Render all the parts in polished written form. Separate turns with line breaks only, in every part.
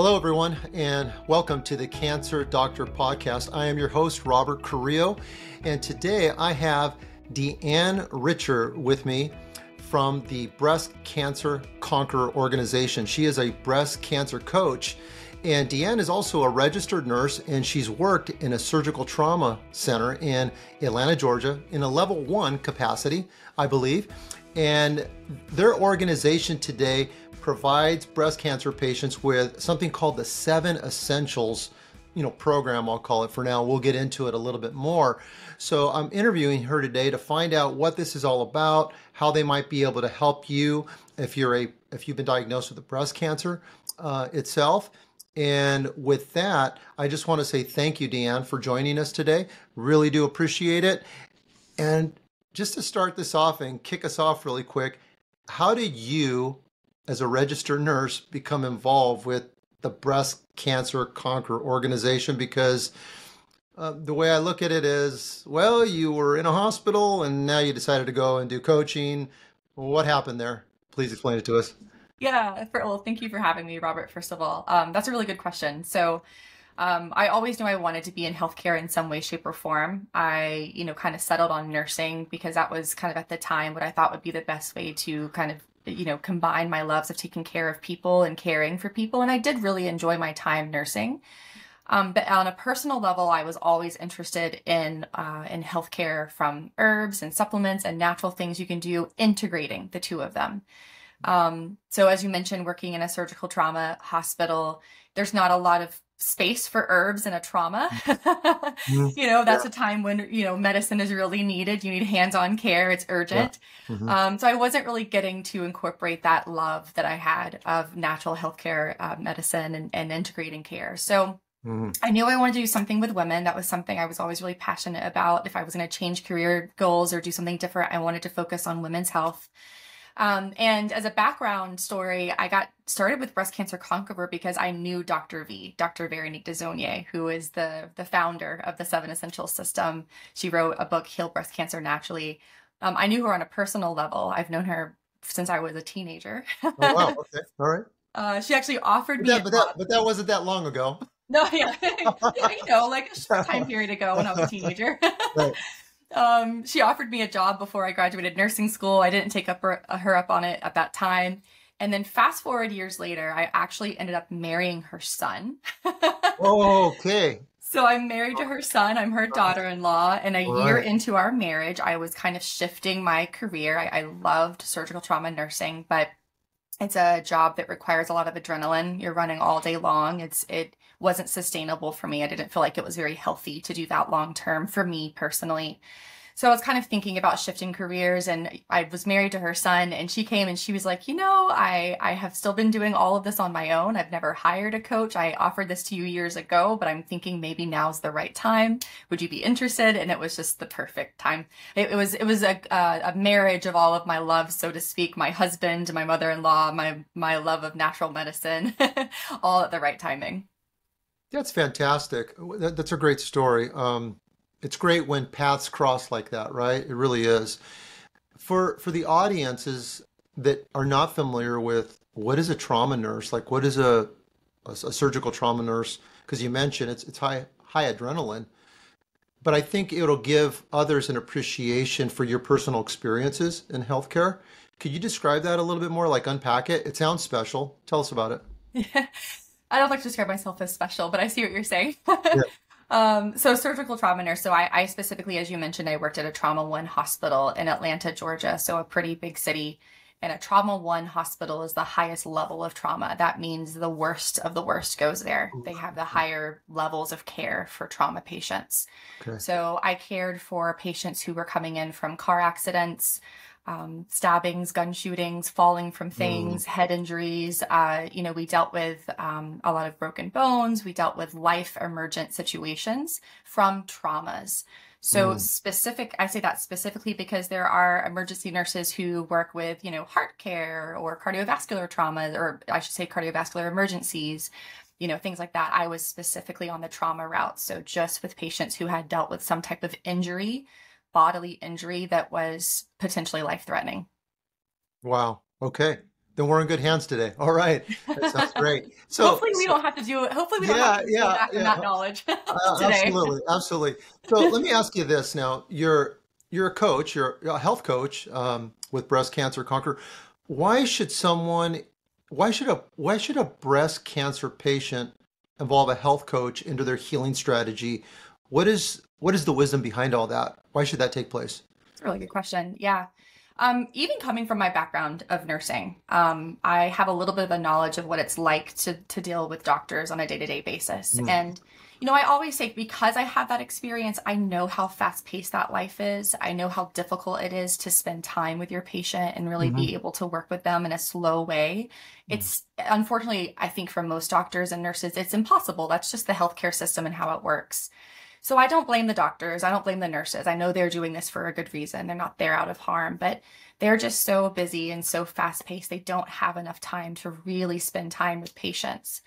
Hello, everyone, and welcome to the Cancer Doctor Podcast. I am your host, Robert Carrillo, and today I have DeAnn Richter with me from the Breast Cancer Conqueror organization. She is a breast cancer coach, and DeAnn is also a registered nurse, and she's worked in a surgical trauma center in Atlanta, Georgia, in a level 1 capacity, I believe. And their organization today provides breast cancer patients with something called the 7 Essentials, program, I'll call it for now. We'll get into it a little bit more. So I'm interviewing her today to find out what this is all about, how they might be able to help you if you've been diagnosed with breast cancer itself. And with that, I just want to say thank you, DeAnn, for joining us today. Really do appreciate it. And just to start this off and kick us off really quick, how did you, as a registered nurse, become involved with the Breast Cancer Conqueror organization? Because the way I look at it is, well, you were in a hospital and now you decided to go and do coaching. What happened there? Please explain it to us.
Yeah, well, thank you for having me, Robert, first of all. That's a really good question. So I always knew I wanted to be in healthcare in some way, shape, or form. I, kind of settled on nursing because that was kind of at the time what I thought would be the best way to kind of combine my loves of taking care of people and caring for people. And I did really enjoy my time nursing. But on a personal level, I was always interested in healthcare, from herbs and supplements and natural things you can do, integrating the two of them. So as you mentioned, working in a surgical trauma hospital, there's not a lot of space for herbs in a trauma. That's a time when, medicine is really needed. You need hands-on care. It's urgent. Yeah. Mm-hmm. So I wasn't really getting to incorporate that love that I had of natural healthcare, medicine and integrating care. So I knew I wanted to do something with women. That was something I was always really passionate about. If I was going to change career goals or do something different, I wanted to focus on women's health. And as a background story, I got started with Breast Cancer Conqueror because I knew Dr. Veronique Desognier, who is the founder of the 7 Essentials system. She wrote a book, Heal Breast Cancer Naturally. I knew her on a personal level. I've known her since I was a teenager.
Oh, wow. Okay. All
right. She actually offered me
but that wasn't that long ago.
No, yeah. Like a short time period ago when I was a teenager.
Right.
She offered me a job before I graduated nursing school. I didn't take her up on it at that time. And then fast forward years later, I actually ended up marrying her son.
Oh, okay.
So I'm married to her son. I'm her daughter-in-law. And a year into our marriage, I was kind of shifting my career. I loved surgical trauma nursing, but it's a job that requires a lot of adrenaline. You're running all day long. It wasn't sustainable for me. I didn't feel like it was very healthy to do that long term for me personally. So I was kind of thinking about shifting careers, and I was married to her son, and she came and she was like, I have still been doing all of this on my own. I've never hired a coach. I offered this to you years ago, but I'm thinking maybe now's the right time. Would you be interested? And it was just the perfect time. It was a marriage of all of my loves, so to speak, my husband, my mother-in-law, my love of natural medicine, all at the right timing.
That's fantastic. That's a great story. It's great when paths cross like that, right? It really is. For the audiences that are not familiar with what is a trauma nurse, like what is a surgical trauma nurse, because you mentioned it's high adrenaline, but I think it'll give others an appreciation for your personal experiences in healthcare. Could you describe that a little bit more, like unpack it? It sounds special. Tell us about it.
Yeah. I don't like to describe myself as special, but I see what you're saying. Yeah. So surgical trauma nurse. So I specifically, as you mentioned, I worked at a Trauma 1 hospital in Atlanta, Georgia. So a pretty big city. And a Trauma 1 hospital is the highest level of trauma. That means the worst of the worst goes there. They have the higher levels of care for trauma patients. Okay. So I cared for patients who were coming in from car accidents, stabbings, gun shootings, falling from things, head injuries. We dealt with a lot of broken bones. We dealt with life emergent situations from traumas. So I say that specifically because there are emergency nurses who work with, heart care or cardiovascular trauma, or I should say cardiovascular emergencies, things like that. I was specifically on the trauma route. So just with patients who had dealt with some type of injury, bodily injury that was potentially life-threatening.
Wow. Okay. then we're in good hands today. All right. That sounds great. So,
Hopefully we don't have to do it. Hopefully we don't have
yeah,
to go
yeah,
back in
yeah.
that knowledge today.
Absolutely, absolutely. So let me ask you this now. You're a coach, you're a health coach with Breast Cancer Conqueror. Why should someone, why should a breast cancer patient involve a health coach into their healing strategy? What is the wisdom behind all that? Why should that take place?
That's a really good question. Yeah. Even coming from my background of nursing, I have a little bit of a knowledge of what it's like to deal with doctors on a day-to-day basis.
Mm.
And, I always say, because I have that experience, I know how fast-paced that life is. I know how difficult it is to spend time with your patient and really
Hmm.
be able to work with them in a slow way. It's unfortunately, I think for most doctors and nurses, it's impossible. That's just the healthcare system and how it works. So I don't blame the doctors. I don't blame the nurses. I know they're doing this for a good reason. They're not there out of harm, but they're just so busy and so fast paced. They don't have enough time to really spend time with patients.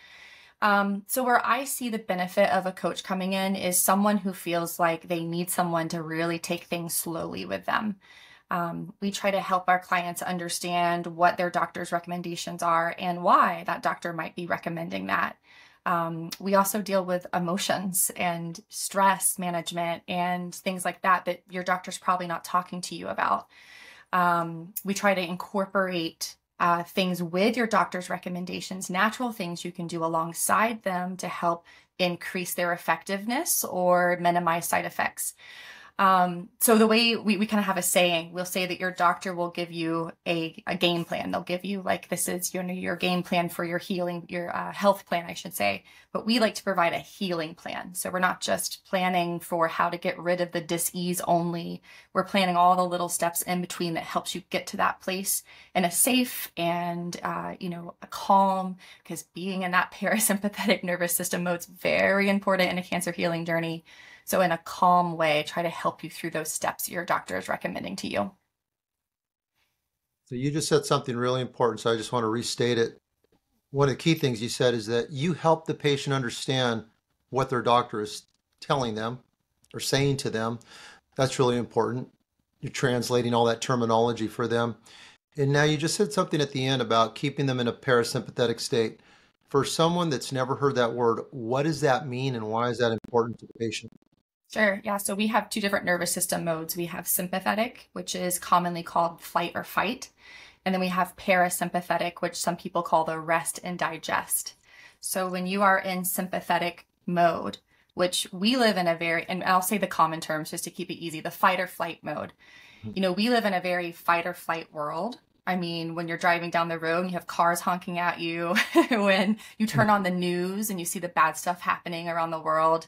So where I see the benefit of a coach coming in is someone who feels like they need someone to really take things slowly with them. We try to help our clients understand what their doctor's recommendations are and why that doctor might be recommending that. We also deal with emotions and stress management and things like that that your doctor's probably not talking to you about. We try to incorporate things with your doctor's recommendations, natural things you can do alongside them to help increase their effectiveness or minimize side effects. So the way we kind of have a saying, we'll say that your doctor will give you a game plan. They'll give you like, this is your game plan for your healing, your health plan, I should say. But we like to provide a healing plan. So we're not just planning for how to get rid of the dis-ease only. We're planning all the little steps in between that helps you get to that place in a safe and, a calm, because being in that parasympathetic nervous system mode is very important in a cancer healing journey. So in a calm way, try to help you through those steps your doctor is recommending to you.
So you just said something really important, so I just want to restate it. One of the key things you said is that you help the patient understand what their doctor is telling them or saying to them. That's really important. You're translating all that terminology for them. And now you just said something at the end about keeping them in a parasympathetic state. For someone that's never heard that word, what does that mean and why is that important to the patient?
Sure. Yeah. So we have two different nervous system modes. We have sympathetic, which is commonly called flight or fight. And then we have parasympathetic, which some people call the rest and digest. So when you are in sympathetic mode, which we live in and I'll say the common terms just to keep it easy, the fight or flight mode. We live in a very fight or flight world. I mean, when you're driving down the road and you have cars honking at you, when you turn on the news and you see the bad stuff happening around the world,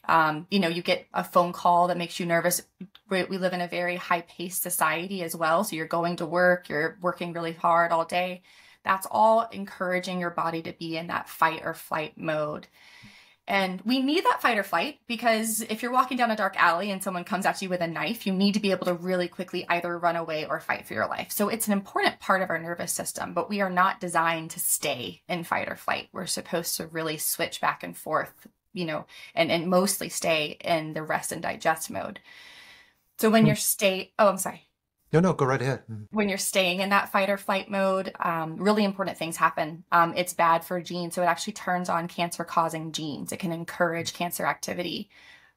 you get a phone call that makes you nervous. We live in a very high-paced society as well. So you're going to work, you're working really hard all day. That's all encouraging your body to be in that fight or flight mode. And we need that fight or flight because if you're walking down a dark alley and someone comes at you with a knife, you need to be able to really quickly either run away or fight for your life. So it's an important part of our nervous system, but we are not designed to stay in fight or flight. We're supposed to really switch back and forth, and mostly stay in the rest and digest mode. So when I'm sorry.
No, go right ahead.
When you're staying in that fight or flight mode, really important things happen. It's bad for genes. So it actually turns on cancer-causing genes. It can encourage cancer activity.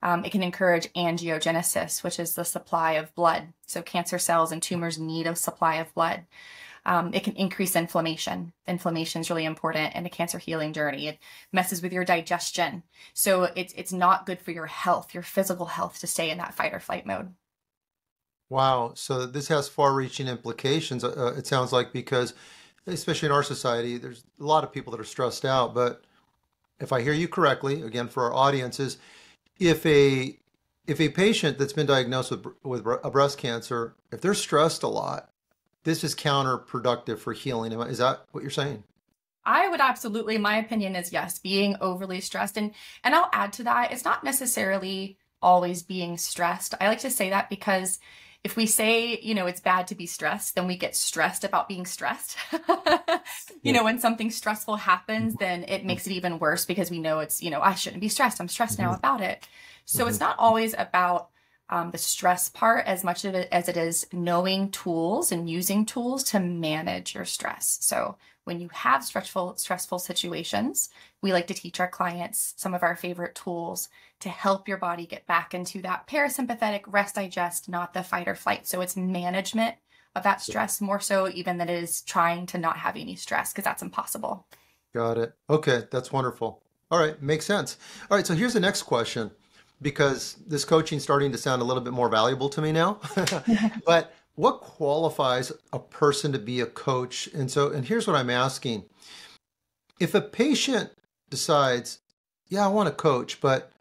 It can encourage angiogenesis, which is the supply of blood. So cancer cells and tumors need a supply of blood. It can increase inflammation. Inflammation is really important in a cancer healing journey. It messes with your digestion. So it's not good for your health, your physical health, to stay in that fight or flight mode.
Wow. So this has far-reaching implications, it sounds like, because especially in our society, there's a lot of people that are stressed out. But if I hear you correctly, again, for our audiences, if a patient that's been diagnosed with a breast cancer, if they're stressed a lot, this is counterproductive for healing. Is that what you're saying?
I would absolutely, my opinion is yes, being overly stressed. And I'll add to that, it's not necessarily always being stressed. I like to say that because if we say, it's bad to be stressed, then we get stressed about being stressed. When something stressful happens, then it makes it even worse because we know it's, I shouldn't be stressed. I'm stressed now about it. So it's not always about the stress part as much of it as it is knowing tools and using tools to manage your stress. So when you have stressful situations, we like to teach our clients some of our favorite tools to help your body get back into that parasympathetic rest digest, not the fight or flight. So it's management of that stress more so even than it is trying to not have any stress, because that's impossible.
Got it. Okay, that's wonderful. All right, makes sense. All right, so here's the next question, because this coaching is starting to sound a little bit more valuable to me now. But what qualifies a person to be a coach? And here's what I'm asking. If a patient decides, yeah, I want to coach, but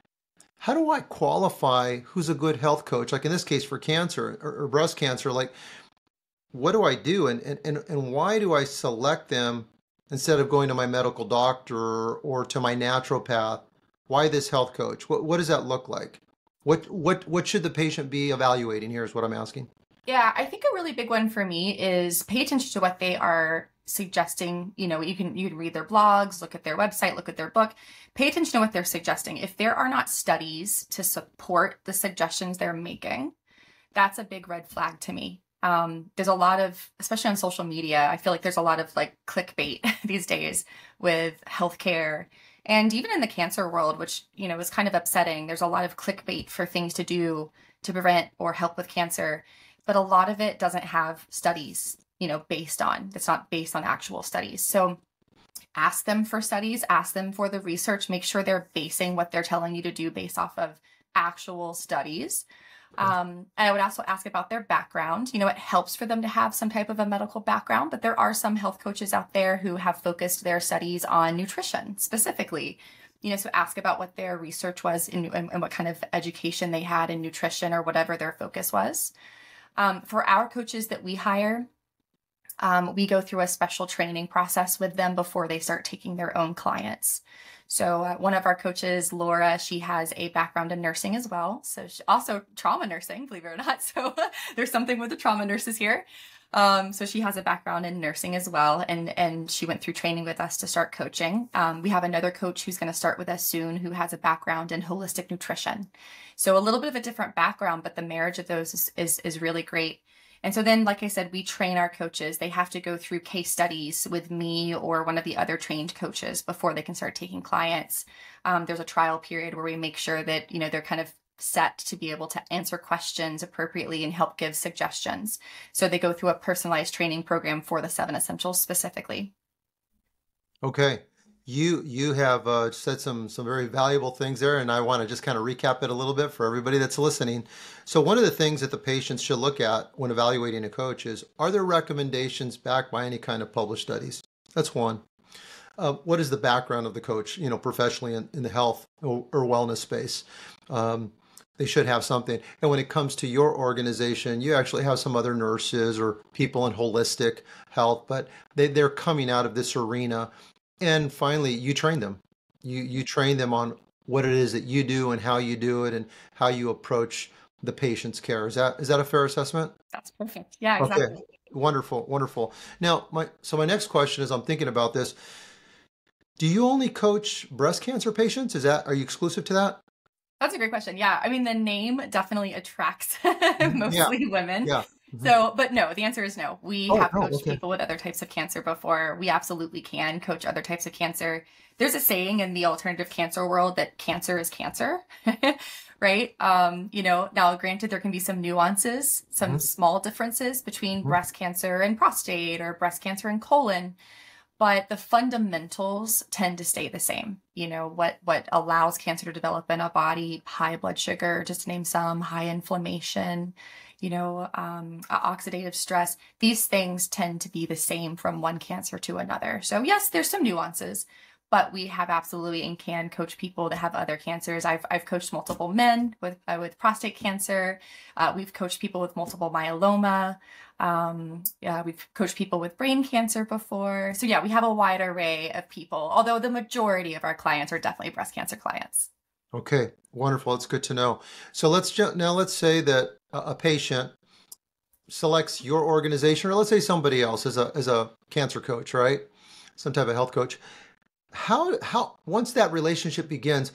how do I qualify who's a good health coach? Like in this case for cancer or breast cancer, like what do I do? And why do I select them instead of going to my medical doctor or to my naturopath? Why this health coach? What does that look like? What should the patient be evaluating? Here's what I'm asking.
Yeah, I think a really big one for me is pay attention to what they are suggesting. You know, you can read their blogs, look at their website, look at their book, pay attention to what they're suggesting. If there are not studies to support the suggestions they're making, that's a big red flag to me. There's a lot of, especially on social media, I feel like there's a lot of like clickbait these days with healthcare. And even in the cancer world, which, you know, is kind of upsetting, there's a lot of clickbait for things to do to prevent or help with cancer. But a lot of it doesn't have studies, you know, it's not based on actual studies. So ask them for studies, ask them for the research, make sure they're basing what they're telling you to do based off of actual studies. And I would also ask about their background. You know, it helps for them to have some type of a medical background, but there are some health coaches out there who have focused their studies on nutrition specifically. You know, so ask about what their research was and what kind of education they had in nutrition or whatever their focus was. For our coaches that we hire, we go through a special training process with them before they start taking their own clients. So one of our coaches, Laura, she has a background in nursing as well. So she also trauma nursing, believe it or not. So there's something with the trauma nurses here. So she has a background in nursing as well. And she went through training with us to start coaching. We have another coach who's going to start with us soon who has a background in holistic nutrition. So a little bit of a different background, but the marriage of those is really great. And so then, like I said, we train our coaches. They have to go through case studies with me or one of the other trained coaches before they can start taking clients. There's a trial period where we make sure that, you know, they're kind of set to be able to answer questions appropriately and help give suggestions. So they go through a personalized training program for the 7 Essentials specifically.
Okay. You have said some very valuable things there, and I want to just kind of recap it a little bit for everybody that's listening. So one of the things that the patients should look at when evaluating a coach is, are there recommendations backed by any kind of published studies? That's one. What is the background of the coach, you know, professionally in the health or wellness space? They should have something. And when it comes to your organization, you actually have some other nurses or people in holistic health, but they're coming out of this arena. And finally, you train them. You train them on what it is that you do and how you do it and how you approach the patient's care. Is that a fair assessment?
That's perfect. Yeah,
Okay.
exactly.
Wonderful, wonderful. Now, my next question is, I'm thinking about this. Do you only coach breast cancer patients? Are you exclusive to that?
That's a great question. Yeah. I mean, the name definitely attracts
Yeah,
mostly women.
yeah. Mhm.
So, but no, the answer is no. We
Oh,
have
no,
coached
okay.
people with other types of cancer before. We absolutely can coach other types of cancer. There's a saying in the alternative cancer world that cancer is cancer, right? You know, now granted, there can be some nuances, some
Mhm,
small differences between
mhm.
breast cancer and prostate or breast cancer and colon, but the fundamentals tend to stay the same. You know, what allows cancer to develop in a body: high blood sugar, just to name some, high inflammation, you know, oxidative stress. These things tend to be the same from one cancer to another. So yes, there's some nuances, but we have absolutely and can coach people that have other cancers. I've coached multiple men with prostate cancer. We've coached people with multiple myeloma. Yeah, we've coached people with brain cancer before. So yeah, we have a wide array of people, although the majority of our clients are definitely breast cancer clients.
Okay, wonderful. It's good to know. So let's say that a patient selects your organization, or let's say somebody else as a cancer coach, right? Some type of health coach. How once that relationship begins,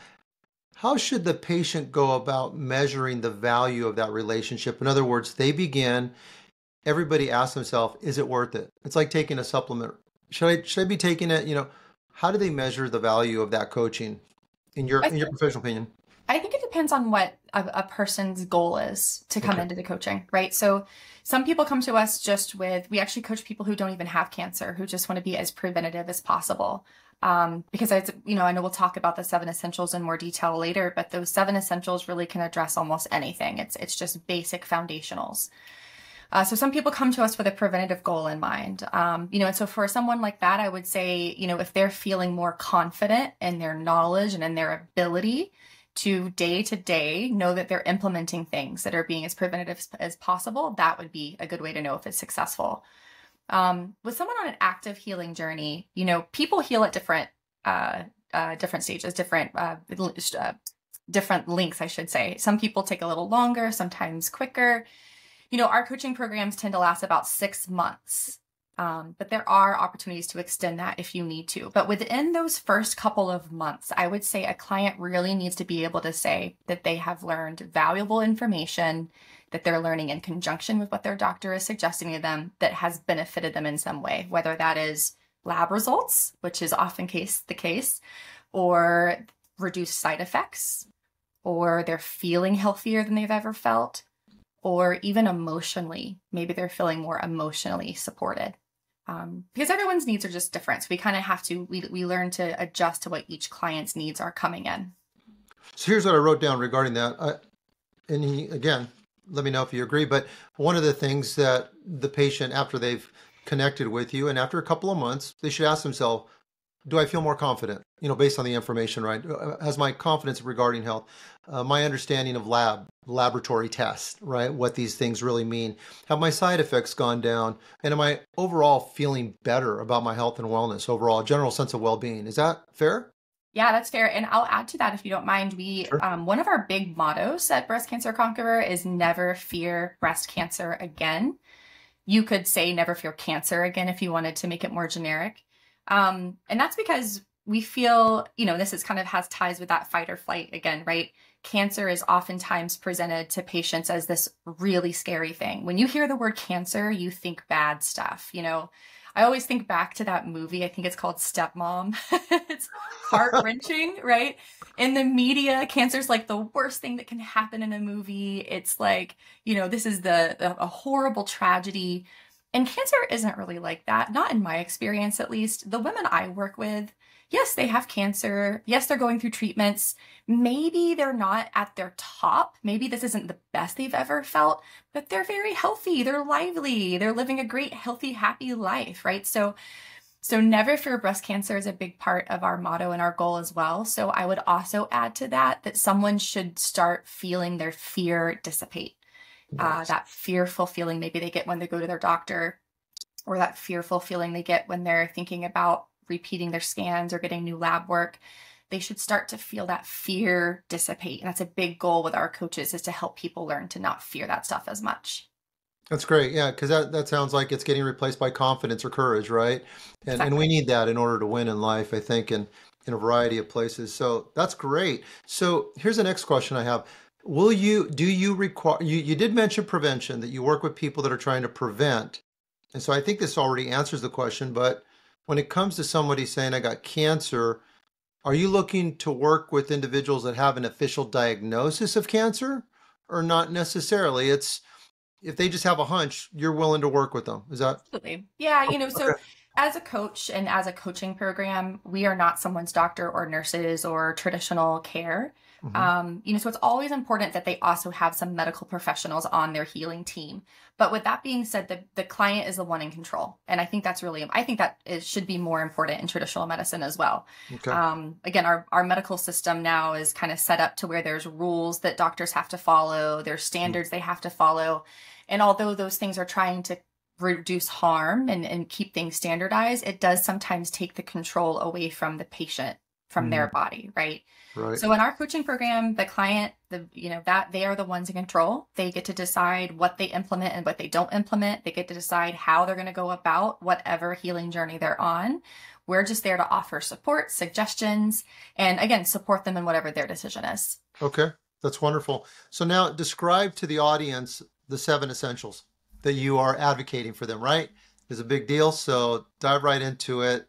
how should the patient go about measuring the value of that relationship? In other words, they begin, everybody asks themselves, is it worth it? It's like taking a supplement. Should I be taking it? How do they measure the value of that coaching in your professional opinion?
I think it depends on what a person's goal is to come
Okay.
into the coaching, right? So some people come to us just with, we actually coach people who don't even have cancer, who just want to be as preventative as possible. Because I know we'll talk about the 7 essentials in more detail later, but those 7 essentials really can address almost anything. It's just basic foundationals. So some people come to us with a preventative goal in mind. And so for someone like that, I would say, if they're feeling more confident in their knowledge and in their ability to day know that they're implementing things that are being as preventative as possible, that would be a good way to know if it's successful. With someone on an active healing journey, people heal at different stages, different lengths, I should say. Some people take a little longer, sometimes quicker. Our coaching programs tend to last about 6 months. But there are opportunities to extend that if you need to. But within those first couple of months, I would say a client really needs to be able to say that they have learned valuable information, that they're learning in conjunction with what their doctor is suggesting to them that has benefited them in some way, whether that is lab results, which is often the case, or reduced side effects, or they're feeling healthier than they've ever felt, or even emotionally, maybe they're feeling more emotionally supported. Because everyone's needs are just different. So we kind of have to, we learn to adjust to what each client's needs are coming in.
So here's what I wrote down regarding that. Again, let me know if you agree, but one of the things that the patient, after they've connected with you and after a couple of months, they should ask themselves, do I feel more confident? Based on the information, right? Has my confidence regarding health, my understanding of laboratory tests, right? What these things really mean. Have my side effects gone down? And am I overall feeling better about my health and wellness overall, a general sense of well-being? Is that fair?
Yeah, that's fair. And I'll add to that if you don't mind.
Sure.
One of our big mottos at Breast Cancer Conqueror is never fear breast cancer again. You could say never fear cancer again if you wanted to make it more generic. And that's because we feel, this is kind of has ties with that fight or flight again, right? Cancer is oftentimes presented to patients as this really scary thing. When you hear the word cancer, you think bad stuff. I always think back to that movie. I think it's called Stepmom. It's heart-wrenching, right? In the media, cancer's like the worst thing that can happen in a movie. It's like, this is a horrible tragedy. And cancer isn't really like that, not in my experience at least. The women I work with, yes, they have cancer. Yes, they're going through treatments. Maybe they're not at their top. Maybe this isn't the best they've ever felt, but they're very healthy. They're lively. They're living a great, healthy, happy life, right? So never fear breast cancer is a big part of our motto and our goal as well. So I would also add to that someone should start feeling their fear dissipate.
Yes.
That fearful feeling maybe they get when they go to their doctor, or that fearful feeling they get when they're thinking about repeating their scans or getting new lab work. They should start to feel that fear dissipate. And that's a big goal with our coaches, is to help people learn to not fear that stuff as much.
That's great. Yeah, because that sounds like it's getting replaced by confidence or courage, right? And
Exactly.
we need that in order to win in life, I think, in a variety of places. So that's great. So here's the next question I have. Do you require, you did mention prevention, that you work with people that are trying to prevent. And so I think this already answers the question, but when it comes to somebody saying, I got cancer, are you looking to work with individuals that have an official diagnosis of cancer, or not necessarily? It's, if they just have a hunch, you're willing to work with them. Is that?
Absolutely. Yeah, so
Okay.
as a coach and as a coaching program, we are not someone's doctor or nurses or traditional care.
Hmm.
So it's always important that they also have some medical professionals on their healing team. But with that being said, the client is the one in control. And I think it should be more important in traditional medicine as well.
Okay.
Again, our medical system now is kind of set up to where there's rules that doctors have to follow, there's standards they have to follow. And although those things are trying to reduce harm and keep things standardized, it does sometimes take the control away from the patient from their body, right?
Right.
So in our coaching program, the client, that they are the ones in control. They get to decide what they implement and what they don't implement. They get to decide how they're going to go about whatever healing journey they're on. We're just there to offer support, suggestions, and again, support them in whatever their decision is.
Okay, that's wonderful. So now describe to the audience the 7 essentials that you are advocating for them, right? It's a big deal, so dive right into it.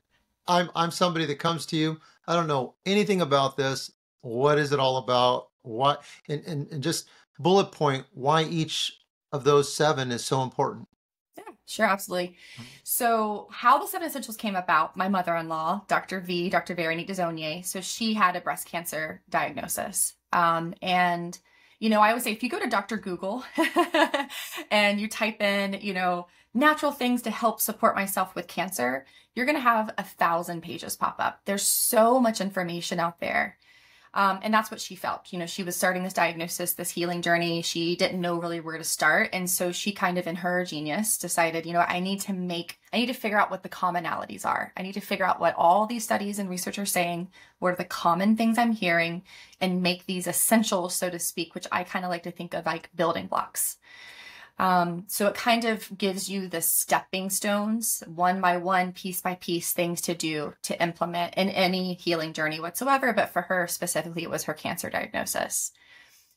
I'm somebody that comes to you, I don't know anything about this. What is it all about? What, and just bullet point why each of those 7 is so important.
Yeah, sure, absolutely. So how the 7 essentials came about, my mother-in-law, Dr. Veronique Desognier, so she had a breast cancer diagnosis. And, I always say, if you go to Dr. Google and you type in, natural things to help support myself with cancer, you're going to have 1,000 pages pop up. There's so much information out there. And that's what she felt. She was starting this diagnosis, this healing journey. She didn't know really where to start. And so she kind of, in her genius, decided, I need to figure out what the commonalities are. I need to figure out what all these studies and research are saying, what are the common things I'm hearing, and make these essentials, so to speak, which I kind of like to think of like building blocks. So it kind of gives you the stepping stones, one by one, piece by piece, things to do to implement in any healing journey whatsoever. But for her specifically, it was her cancer diagnosis.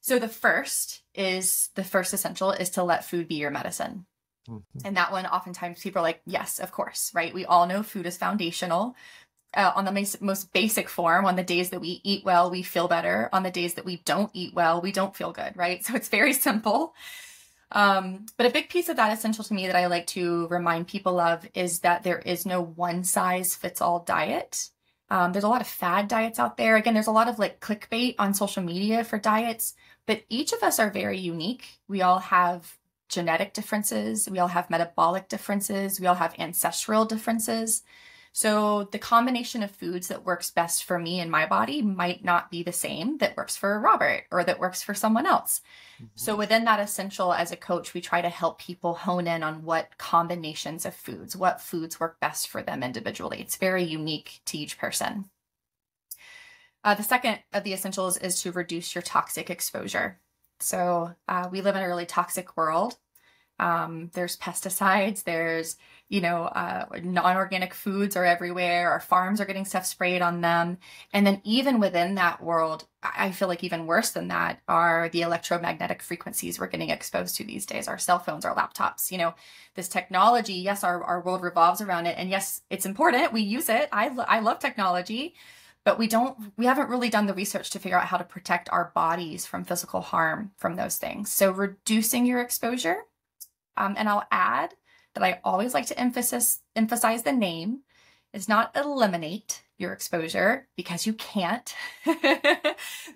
So the first essential is to let food be your medicine. Mm-hmm. And that one, oftentimes people are like, yes, of course, right? We all know food is foundational. On the most basic form, on the days that we eat well, we feel better. On the days that we don't eat well, we don't feel good, right? So it's very simple. But a big piece of that essential to me that I like to remind people of is that there is no one size fits all diet. There's a lot of fad diets out there. Again, there's a lot of like clickbait on social media for diets, but each of us are very unique. We all have genetic differences. We all have metabolic differences. We all have ancestral differences. So the combination of foods that works best for me and my body might not be the same that works for Robert or that works for someone else. Mm-hmm. So within that essential, as a coach, we try to help people hone in on what combinations of foods, what foods work best for them individually. It's very unique to each person. The second of the essentials is to reduce your toxic exposure. So we live in a really toxic world. There's pesticides, there's, non-organic foods are everywhere. Our farms are getting stuff sprayed on them. And then even within that world, I feel like even worse than that are the electromagnetic frequencies we're getting exposed to these days, our cell phones, our laptops, this technology. Yes, our world revolves around it. And yes, it's important. We use it. I love technology, but we haven't really done the research to figure out how to protect our bodies from physical harm from those things. So reducing your exposure. And I'll add that I always like to emphasize the name is not eliminate your exposure, because you can't.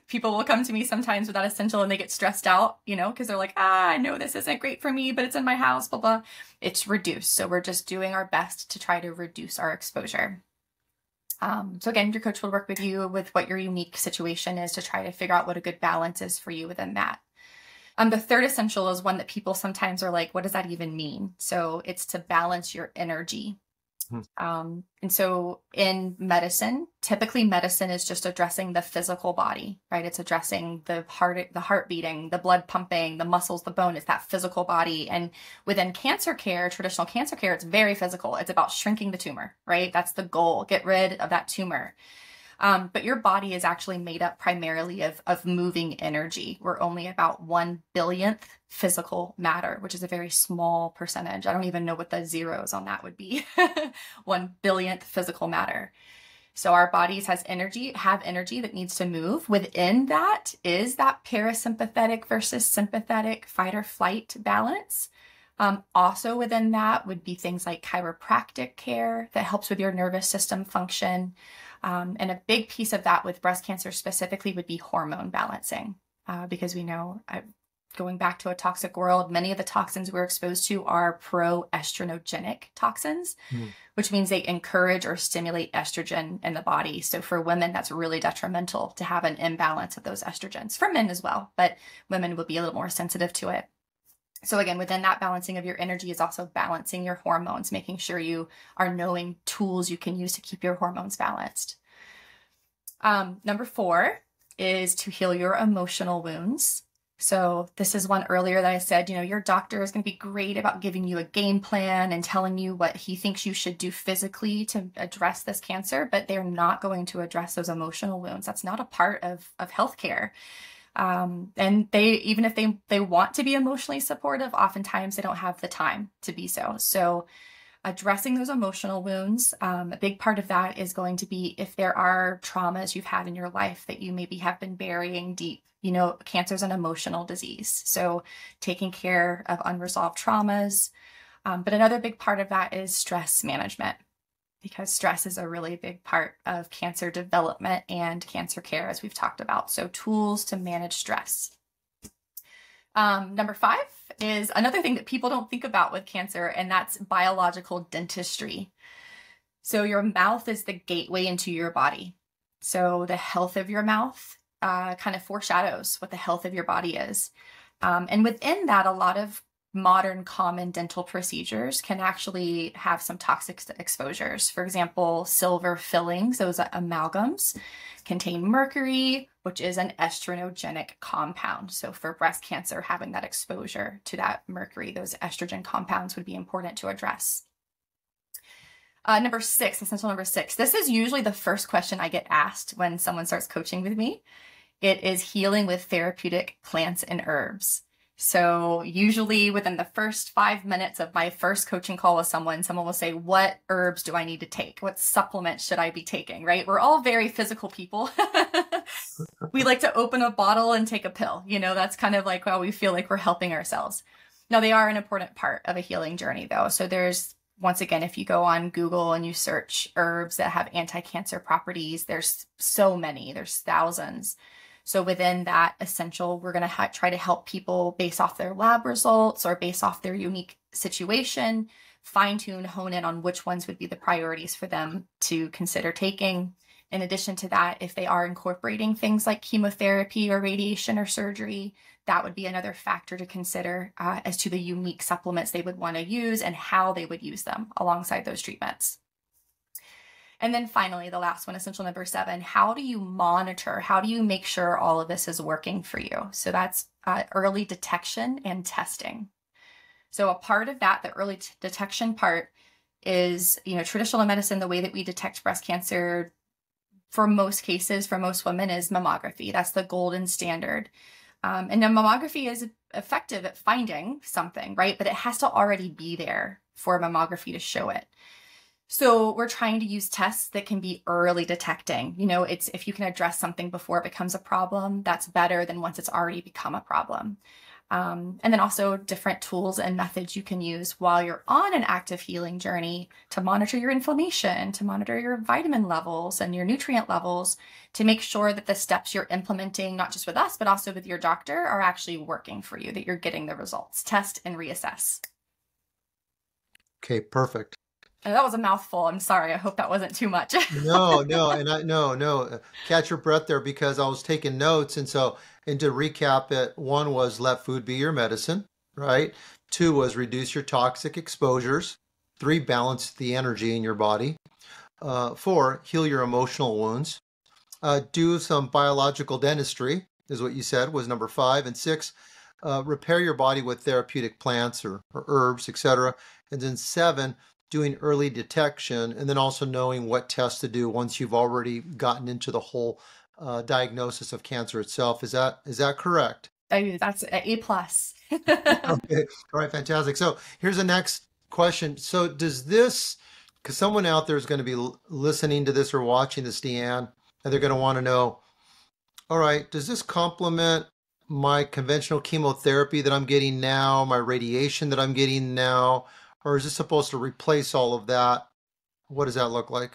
People will come to me sometimes with that essential and they get stressed out, because they're like, I know this isn't great for me, but it's in my house, blah, blah. It's reduced. So we're just doing our best to try to reduce our exposure. So again, your coach will work with you with what your unique situation is to try to figure out what a good balance is for you within that. The third essential is one that people sometimes are like, what does that even mean? So it's to balance your energy. And so in medicine, typically medicine is just addressing the physical body, right? It's addressing the heart beating, the blood pumping, the muscles, the bone. It's that physical body. And within cancer care, traditional cancer care, it's very physical. It's about shrinking the tumor, right? That's the goal. Get rid of that tumor. But your body is actually made up primarily of moving energy. We're only about 1/billionth physical matter, which is a very small percentage. I don't even know what the zeros on that would be. 1/billionth physical matter. So our bodies have energy that needs to move. Within that is that parasympathetic versus sympathetic fight or flight balance. Also within that would be things like chiropractic care that helps with your nervous system function. And a big piece of that with breast cancer specifically would be hormone balancing, because we know, going back to a toxic world, many of the toxins we're exposed to are pro-estrogenic toxins, which means they encourage or stimulate estrogen in the body. So for women, that's really detrimental to have an imbalance of those estrogens. For men as well, but women would be a little more sensitive to it. So again, within that balancing of your energy is also balancing your hormones, making sure you are knowing tools you can use to keep your hormones balanced. Number 4 is to heal your emotional wounds. So this is one earlier that I said, your doctor is going to be great about giving you a game plan and telling you what he thinks you should do physically to address this cancer, but they're not going to address those emotional wounds. That's not a part of healthcare. And even if they want to be emotionally supportive, oftentimes they don't have the time to be so. So addressing those emotional wounds, a big part of that is going to be if there are traumas you've had in your life that you maybe have been burying deep. Cancer is an emotional disease. So taking care of unresolved traumas. But another big part of that is stress management, because stress is a really big part of cancer development and cancer care, as we've talked about. So tools to manage stress. Number 5 is another thing that people don't think about with cancer, and that's biological dentistry. So your mouth is the gateway into your body. So the health of your mouth kind of foreshadows what the health of your body is. And within that, a lot of modern common dental procedures can actually have some toxic exposures. For example, silver fillings, those amalgams, contain mercury, which is an estrogenic compound. So for breast cancer, having that exposure to that mercury, those estrogen compounds would be important to address. Number 6, essential number 6. This is usually the first question I get asked when someone starts coaching with me. It is healing with therapeutic plants and herbs. So usually within the first 5 minutes of my first coaching call with someone will say, what herbs do I need to take? What supplements should I be taking, right? We're all very physical people. We like to open a bottle and take a pill. That's kind of like how we feel like we're helping ourselves. Now, they are an important part of a healing journey, though. So there's, once again, if you go on Google and you search herbs that have anti-cancer properties, there's so many, there's thousands. So within that essential, we're going to try to help people based off their lab results or based off their unique situation, fine tune, hone in on which ones would be the priorities for them to consider taking. In addition to that, if they are incorporating things like chemotherapy or radiation or surgery, that would be another factor to consider as to the unique supplements they would want to use and how they would use them alongside those treatments. And then finally, the last one, essential number 7, how do you monitor? How do you make sure all of this is working for you? So that's early detection and testing. So a part of that, the early detection part is, traditional medicine, the way that we detect breast cancer for most cases, for most women, is mammography. That's the golden standard. And then mammography is effective at finding something, right? But it has to already be there for mammography to show it. So we're trying to use tests that can be early detecting. It's if you can address something before it becomes a problem, that's better than once it's already become a problem. And then also different tools and methods you can use while you're on an active healing journey to monitor your inflammation, to monitor your vitamin levels and your nutrient levels, to make sure that the steps you're implementing, not just with us, but also with your doctor, are actually working for you, that you're getting the results. Test and reassess.
Okay, perfect.
And that was a mouthful. I'm sorry. I hope that wasn't too much.
No. Catch your breath there, because I was taking notes. And to recap it, 1 was let food be your medicine, right? 2 was reduce your toxic exposures. 3, balance the energy in your body. 4, heal your emotional wounds. Do some biological dentistry, is what you said, was number 5. And 6, repair your body with therapeutic plants or herbs, etc. And then 7, doing early detection, and then also knowing what tests to do once you've already gotten into the whole diagnosis of cancer itself. Is that correct?
That's an A+.
Okay. All right, fantastic. So here's the next question. So does this, because someone out there is going to be listening to this or watching this, DeAnn, and they're going to want to know, all right, does this complement my conventional chemotherapy that I'm getting now, my radiation that I'm getting now, or is this supposed to replace all of that? What does that look like?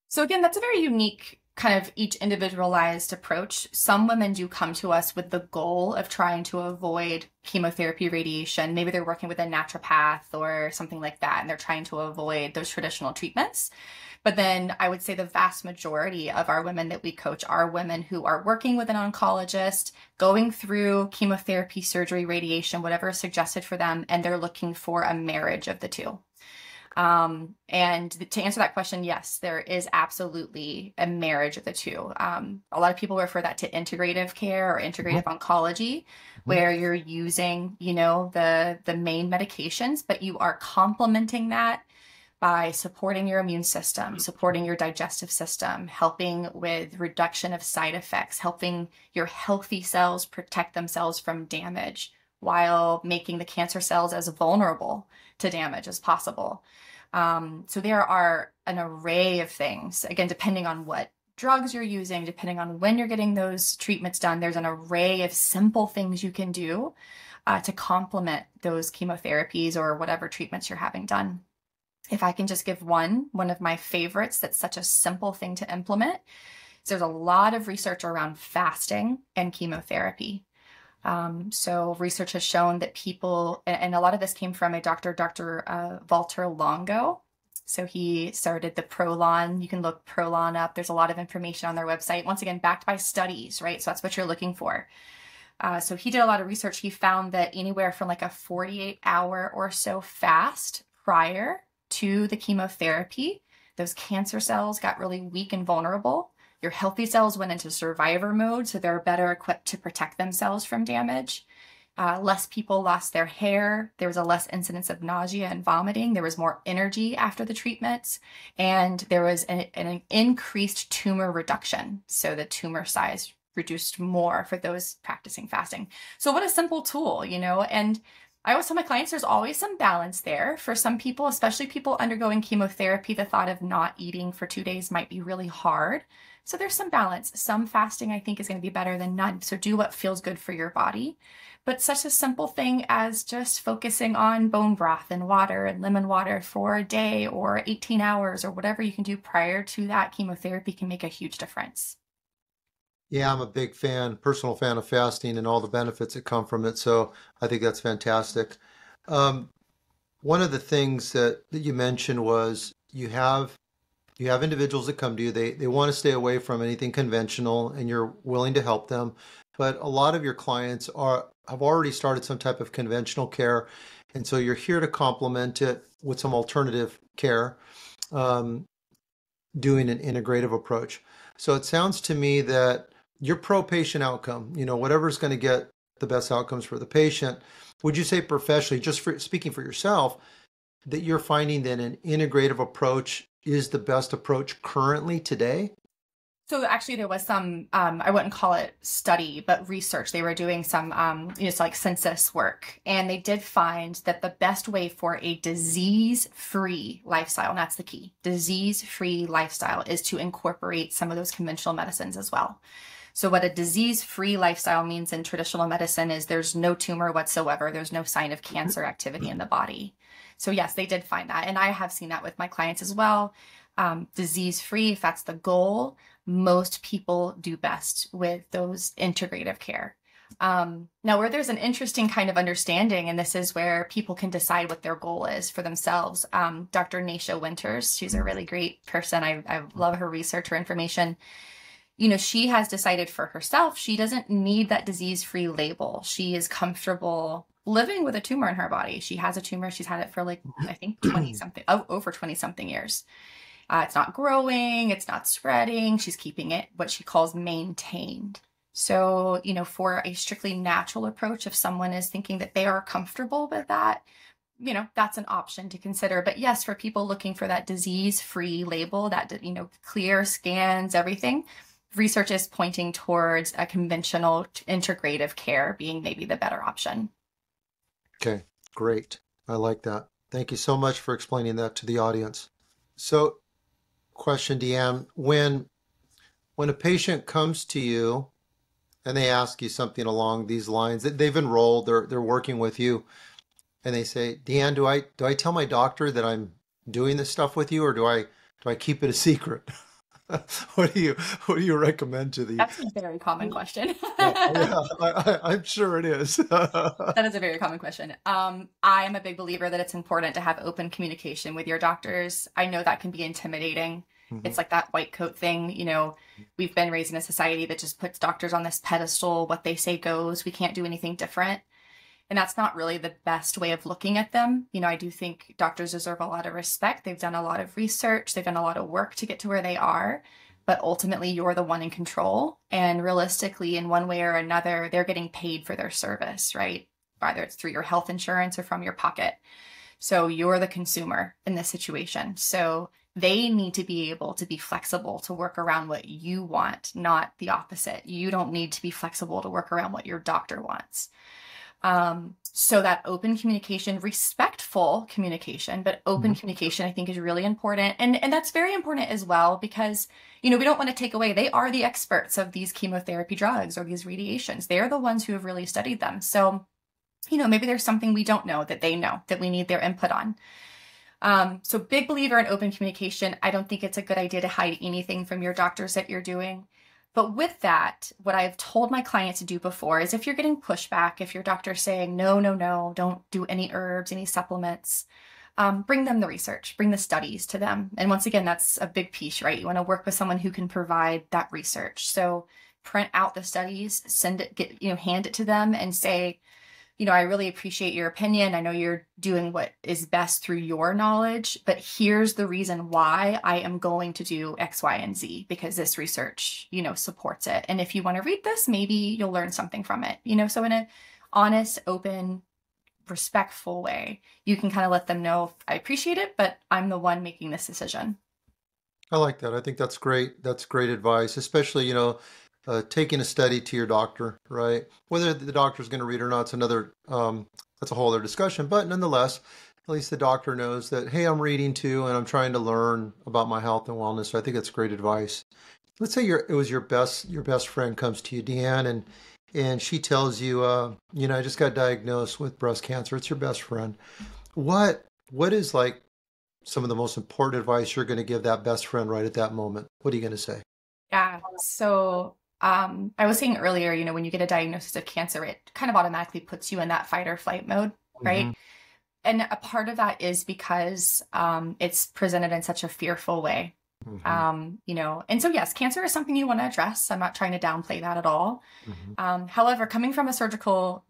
So again, that's a very unique kind of each individualized approach. Some women do come to us with the goal of trying to avoid chemotherapy, radiation. Maybe they're working with a naturopath or something like that, and they're trying to avoid those traditional treatments. But then I would say the vast majority of our women that we coach are women who are working with an oncologist, going through chemotherapy, surgery, radiation, whatever is suggested for them, and they're looking for a marriage of the two. And to answer that question, yes, there is absolutely a marriage of the two. A lot of people refer that to integrative care or integrative oncology, where you're using, the main medications, but you are complementing that by supporting your immune system, supporting your digestive system, helping with reduction of side effects, helping your healthy cells protect themselves from damage while making the cancer cells as vulnerable to damage as possible. So there are an array of things, again, depending on what drugs you're using, depending on when you're getting those treatments done, there's an array of simple things you can do to complement those chemotherapies or whatever treatments you're having done. If I can just give one of my favorites that's such a simple thing to implement, is there's a lot of research around fasting and chemotherapy. So research has shown that people, and a lot of this came from a Dr. Walter Longo. So he started the Prolon. You can look Prolon up. There's a lot of information on their website. Once again, backed by studies, right? So that's what you're looking for. So he did a lot of research. He found that anywhere from like a 48-hour or so fast prior to the chemotherapy, those cancer cells got really weak and vulnerable. Your healthy cells went into survivor mode, so they're better equipped to protect themselves from damage. Less people lost their hair. There was a less incidence of nausea and vomiting. There was more energy after the treatments. And there was an increased tumor reduction. So the tumor size reduced more for those practicing fasting. So what a simple tool, and I always tell my clients there's always some balance there. For some people, especially people undergoing chemotherapy, the thought of not eating for 2 days might be really hard. So there's some balance. Some fasting, I think, is going to be better than none. So do what feels good for your body. But such a simple thing as just focusing on bone broth and water and lemon water for a day or 18 hours or whatever you can do prior to that chemotherapy can make a huge difference.
Yeah, I'm a big personal fan of fasting and all the benefits that come from it. So I think that's fantastic. One of the things that you mentioned was you have individuals that come to you. They want to stay away from anything conventional, and you're willing to help them. But a lot of your clients have already started some type of conventional care, and so you're here to complement it with some alternative care, doing an integrative approach. So it sounds to me that your pro-patient outcome, whatever's going to get the best outcomes for the patient. Would you say professionally, just speaking for yourself, that you're finding that an integrative approach is the best approach currently today?
So actually there was some, I wouldn't call it study, but research. They were doing some, like census work. And they did find that the best way for a disease-free lifestyle, and that's the key, disease-free lifestyle, is to incorporate some of those conventional medicines as well. So what a disease-free lifestyle means in traditional medicine is there's no tumor whatsoever. There's no sign of cancer activity in the body. So yes, they did find that. And I have seen that with my clients as well. Disease-free, if that's the goal, most people do best with those integrative care. Now, where there's an interesting kind of understanding, and this is where people can decide what their goal is for themselves. Dr. Nasha Winters, she's a really great person. I love her research, her information. She has decided for herself, she doesn't need that disease-free label. She is comfortable living with a tumor in her body. She has a tumor. She's had it for I think over 20 something years. It's not growing. It's not spreading. She's keeping it what she calls maintained. So, for a strictly natural approach, if someone is thinking that they are comfortable with that, that's an option to consider. But yes, for people looking for that disease-free label, that, clear scans, everything, research is pointing towards a conventional integrative care being maybe the better option.
Okay, great. I like that. Thank you so much for explaining that to the audience. So, question, DeAnn, when a patient comes to you and they ask you something along these lines, that they've enrolled, they're working with you, and they say, DeAnn, do I tell my doctor that I'm doing this stuff with you, or do I keep it a secret? What do you recommend to the?
That's a very common question.
I'm sure it is.
That is a very common question. I am a big believer that it's important to have open communication with your doctors. I know that can be intimidating. Mm-hmm. It's like that white coat thing. We've been raised in a society that just puts doctors on this pedestal. What they say goes. We can't do anything different. And that's not really the best way of looking at them. I do think doctors deserve a lot of respect. They've done a lot of research. They've done a lot of work to get to where they are. But ultimately, you're the one in control. And realistically, in one way or another, they're getting paid for their service, right? Either it's through your health insurance or from your pocket. So you're the consumer in this situation. So they need to be able to be flexible to work around what you want, not the opposite. You don't need to be flexible to work around what your doctor wants. So that open communication, respectful communication, but open communication, I think, is really important. And that's very important as well, because, we don't want to take away, they are the experts of these chemotherapy drugs or these radiations. They're the ones who have really studied them. So, maybe there's something we don't know that they know that we need their input on. So big believer in open communication. I don't think it's a good idea to hide anything from your doctors that you're doing. But with that, what I've told my clients to do before is, if you're getting pushback, if your doctor's saying, no, don't do any herbs, any supplements, bring them the research, bring the studies to them. And once again, that's a big piece, right? You want to work with someone who can provide that research. So print out the studies, send it, hand it to them and say, I really appreciate your opinion. I know you're doing what is best through your knowledge, but here's the reason why I am going to do X, Y, and Z, because this research, supports it. And if you want to read this, maybe you'll learn something from it, so in an honest, open, respectful way, you can kind of let them know, I appreciate it, but I'm the one making this decision.
I like that. I think that's great. That's great advice, especially, taking a study to your doctor, right? Whether the doctor's going to read or not, it's another, that's a whole other discussion. But nonetheless, at least the doctor knows that, hey, I'm reading too, and I'm trying to learn about my health and wellness. So I think that's great advice. Let's say it was your best friend comes to you, DeAnn, and she tells you, I just got diagnosed with breast cancer. It's your best friend. What is like some of the most important advice you're going to give that best friend right at that moment? What are you going to say?
Yeah. So I was saying earlier, when you get a diagnosis of cancer, it kind of automatically puts you in that fight or flight mode, right? Mm-hmm. And a part of that is because it's presented in such a fearful way. Mm-hmm. And so yes, cancer is something you want to address. I'm not trying to downplay that at all. Mm-hmm. However, coming from a surgical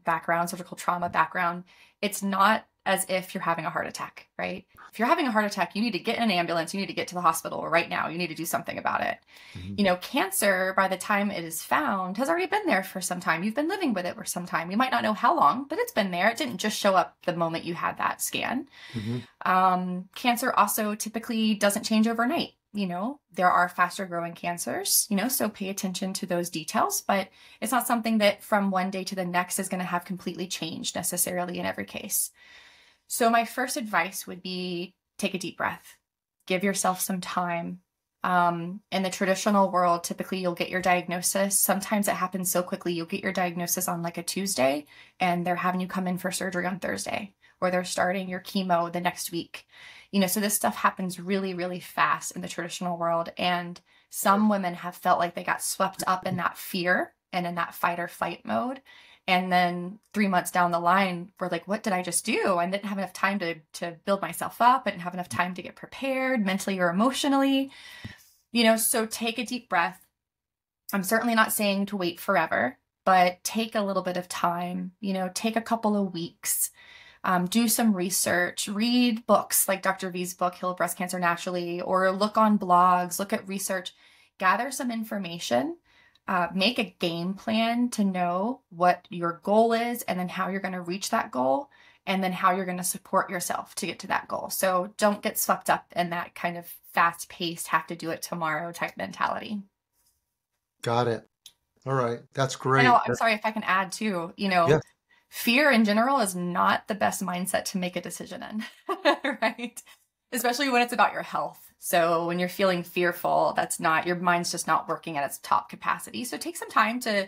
trauma background, it's not as if you're having a heart attack, right? If you're having a heart attack, you need to get in an ambulance, you need to get to the hospital right now, you need to do something about it. Mm-hmm. Cancer, by the time it is found, has already been there for some time. You've been living with it for some time. You might not know how long, but it's been there. It didn't just show up the moment you had that scan. Mm-hmm. Cancer also typically doesn't change overnight. There are faster growing cancers, so pay attention to those details, but it's not something that from one day to the next is going to have completely changed necessarily in every case. So my first advice would be, take a deep breath, give yourself some time. In the traditional world, typically you'll get your diagnosis. Sometimes it happens so quickly. You'll get your diagnosis on like a Tuesday and they're having you come in for surgery on Thursday, or they're starting your chemo the next week. So this stuff happens really, really fast in the traditional world. And some women have felt like they got swept up in that fear and in that fight or flight mode. And then 3 months down the line, we're like, what did I just do? I didn't have enough time to build myself up. I didn't have enough time to get prepared mentally or emotionally. So take a deep breath. I'm certainly not saying to wait forever, but take a little bit of time, take a couple of weeks, do some research, read books like Dr. V's book, Heal Breast Cancer Naturally, or look on blogs, look at research, gather some information. Make a game plan to know what your goal is and then how you're going to reach that goal and then how you're going to support yourself to get to that goal. So don't get swept up in that kind of fast-paced, have to do it tomorrow type mentality.
Got it. All right. That's great.
I'm sorry if I can add too, yes. Fear in general is not the best mindset to make a decision in, right? Especially when it's about your health. So when you're feeling fearful, your mind's just not working at its top capacity. So take some time to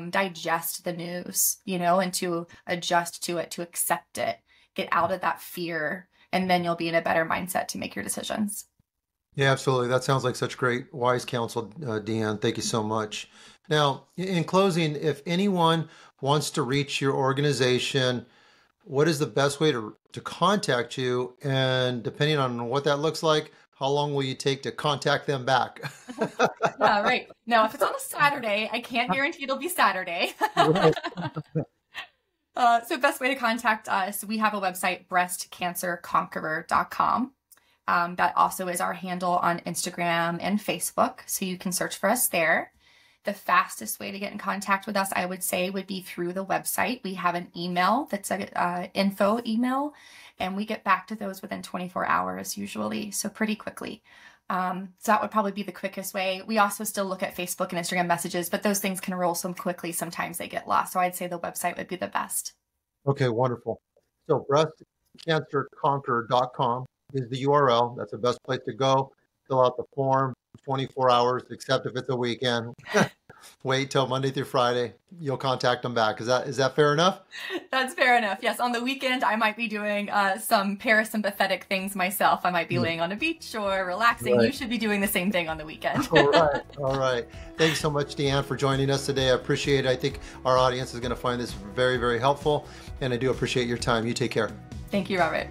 digest the news, and to adjust to it, to accept it, get out of that fear, and then you'll be in a better mindset to make your decisions.
Yeah, absolutely. That sounds like such great, wise counsel, DeAnn. Thank you so much. Now, in closing, if anyone wants to reach your organization, what is the best way to contact you? And depending on what that looks like, how long will you take to contact them back?
Yeah, right. Now, if it's on a Saturday, I can't guarantee it'll be Saturday. So best way to contact us, we have a website, breastcancerconqueror.com. That also is our handle on Instagram and Facebook, so you can search for us there. The fastest way to get in contact with us, I would say, would be through the website. We have an email that's an info email, and we get back to those within 24 hours usually, so pretty quickly. So that would probably be the quickest way. We also still look at Facebook and Instagram messages, but those things can roll so quickly, sometimes they get lost. So I'd say the website would be the best.
Okay, wonderful. So breastcancerconqueror.com is the URL. That's the best place to go. Fill out the form, 24 hours, except if it's a weekend. Wait till Monday through Friday. You'll contact them back. Is that fair enough?
That's fair enough. Yes. On the weekend, I might be doing some parasympathetic things myself. I might be laying on a beach or relaxing. Right. You should be doing the same thing on the weekend.
All right. All right. Thanks so much, DeAnn, for joining us today. I appreciate it. I think our audience is going to find this very, very helpful. And I do appreciate your time. You take care.
Thank you, Robert.